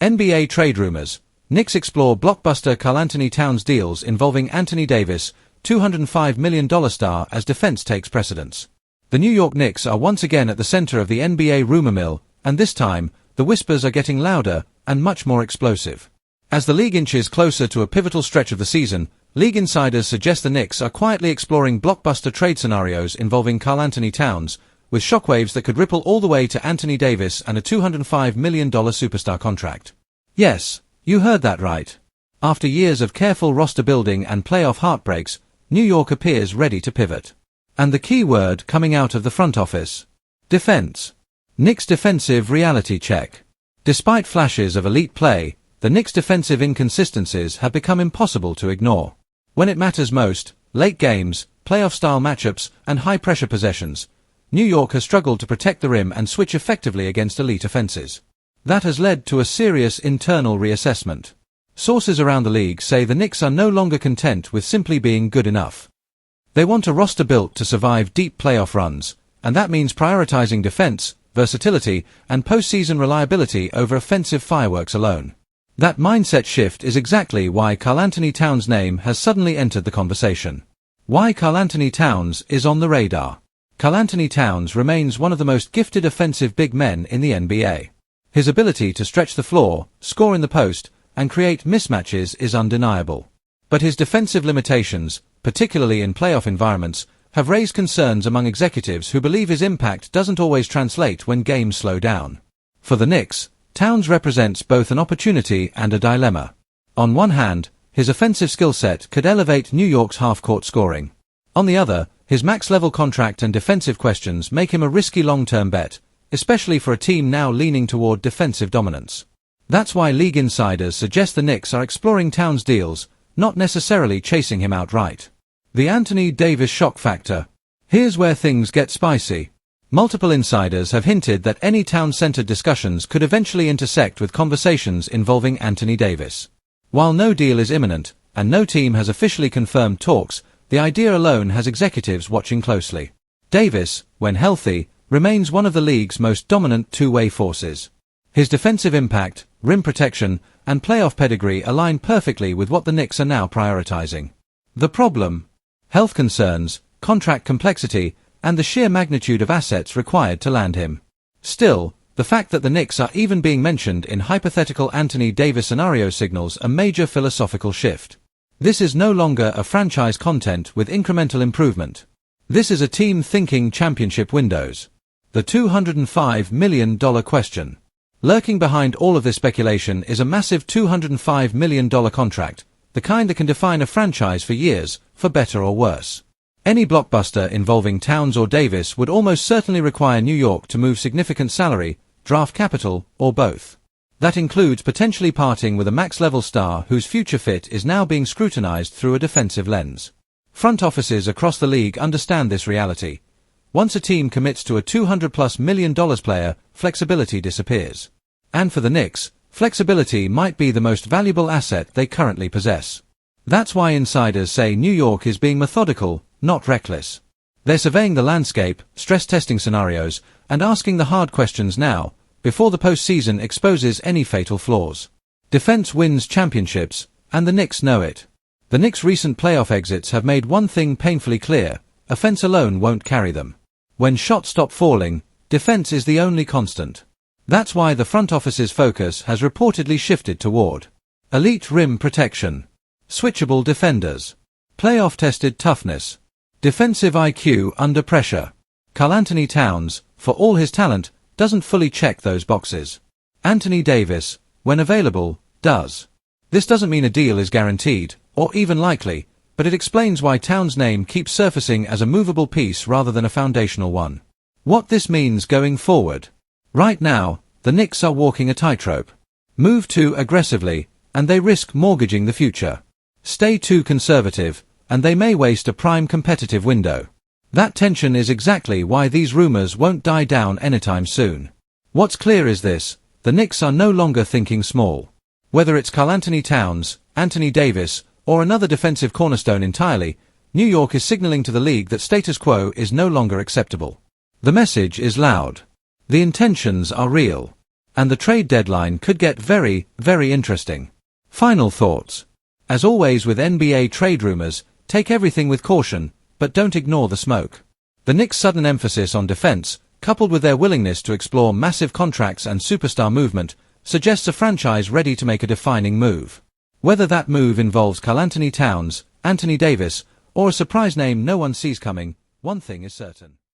NBA trade rumors. Knicks explore blockbuster Karl-Anthony Towns deals involving Anthony Davis, $205 million star as defense takes precedence. The New York Knicks are once again at the center of the NBA rumor mill, and this time, the whispers are getting louder and much more explosive. As the league inches closer to a pivotal stretch of the season, league insiders suggest the Knicks are quietly exploring blockbuster trade scenarios involving Karl-Anthony Towns, with shockwaves that could ripple all the way to Anthony Davis and a $205 million superstar contract. Yes, you heard that right. After years of careful roster building and playoff heartbreaks, New York appears ready to pivot. And the key word coming out of the front office: defense. Knicks defensive reality check. Despite flashes of elite play, the Knicks' defensive inconsistencies have become impossible to ignore. When it matters most, late games, playoff-style matchups, and high-pressure possessions, New York has struggled to protect the rim and switch effectively against elite offenses. That has led to a serious internal reassessment. Sources around the league say the Knicks are no longer content with simply being good enough. They want a roster built to survive deep playoff runs, and that means prioritizing defense, versatility, and postseason reliability over offensive fireworks alone. That mindset shift is exactly why Karl-Anthony Towns' name has suddenly entered the conversation. Why Karl-Anthony Towns is on the radar. Karl-Anthony Towns remains one of the most gifted offensive big men in the NBA. His ability to stretch the floor, score in the post, and create mismatches is undeniable. But his defensive limitations, particularly in playoff environments, have raised concerns among executives who believe his impact doesn't always translate when games slow down. For the Knicks, Towns represents both an opportunity and a dilemma. On one hand, his offensive skill set could elevate New York's half-court scoring. On the other, his max-level contract and defensive questions make him a risky long-term bet, especially for a team now leaning toward defensive dominance. That's why league insiders suggest the Knicks are exploring Towns' deals, not necessarily chasing him outright. The Anthony Davis shock factor. Here's where things get spicy. Multiple insiders have hinted that any Towns-centered discussions could eventually intersect with conversations involving Anthony Davis. While no deal is imminent, and no team has officially confirmed talks, the idea alone has executives watching closely. Davis, when healthy, remains one of the league's most dominant two-way forces. His defensive impact, rim protection, and playoff pedigree align perfectly with what the Knicks are now prioritizing. The problem? Health concerns, contract complexity, and the sheer magnitude of assets required to land him. Still, the fact that the Knicks are even being mentioned in hypothetical Anthony Davis scenarios signals a major philosophical shift. This is no longer a franchise content with incremental improvement. This is a team thinking championship windows. The $205 million question. Lurking behind all of this speculation is a massive $205 million contract, the kind that can define a franchise for years, for better or worse. Any blockbuster involving Towns or Davis would almost certainly require New York to move significant salary, draft capital, or both. That includes potentially parting with a max-level star whose future fit is now being scrutinized through a defensive lens. Front offices across the league understand this reality. Once a team commits to a $200+ million player, flexibility disappears. And for the Knicks, flexibility might be the most valuable asset they currently possess. That's why insiders say New York is being methodical, not reckless. They're surveying the landscape, stress-testing scenarios, and asking the hard questions now, before the postseason exposes any fatal flaws. Defense wins championships, and the Knicks know it. The Knicks' recent playoff exits have made one thing painfully clear: offense alone won't carry them. When shots stop falling, defense is the only constant. That's why the front office's focus has reportedly shifted toward elite rim protection, switchable defenders, playoff-tested toughness, defensive IQ under pressure. Karl-Anthony Towns, for all his talent, doesn't fully check those boxes. Anthony Davis, when available, does. This doesn't mean a deal is guaranteed, or even likely, but it explains why Towns' name keeps surfacing as a movable piece rather than a foundational one. What this means going forward. Right now, the Knicks are walking a tightrope. Move too aggressively, and they risk mortgaging the future. Stay too conservative, and they may waste a prime competitive window. That tension is exactly why these rumors won't die down anytime soon. What's clear is this: the Knicks are no longer thinking small. Whether it's Karl-Anthony Towns, Anthony Davis, or another defensive cornerstone entirely, New York is signaling to the league that status quo is no longer acceptable. The message is loud. The intentions are real. and the trade deadline could get very, very interesting. Final thoughts. As always with NBA trade rumors, take everything with caution, but don't ignore the smoke. The Knicks' sudden emphasis on defense, coupled with their willingness to explore massive contracts and superstar movement, suggests a franchise ready to make a defining move. Whether that move involves Karl-Anthony Towns, Anthony Davis, or a surprise name no one sees coming, one thing is certain.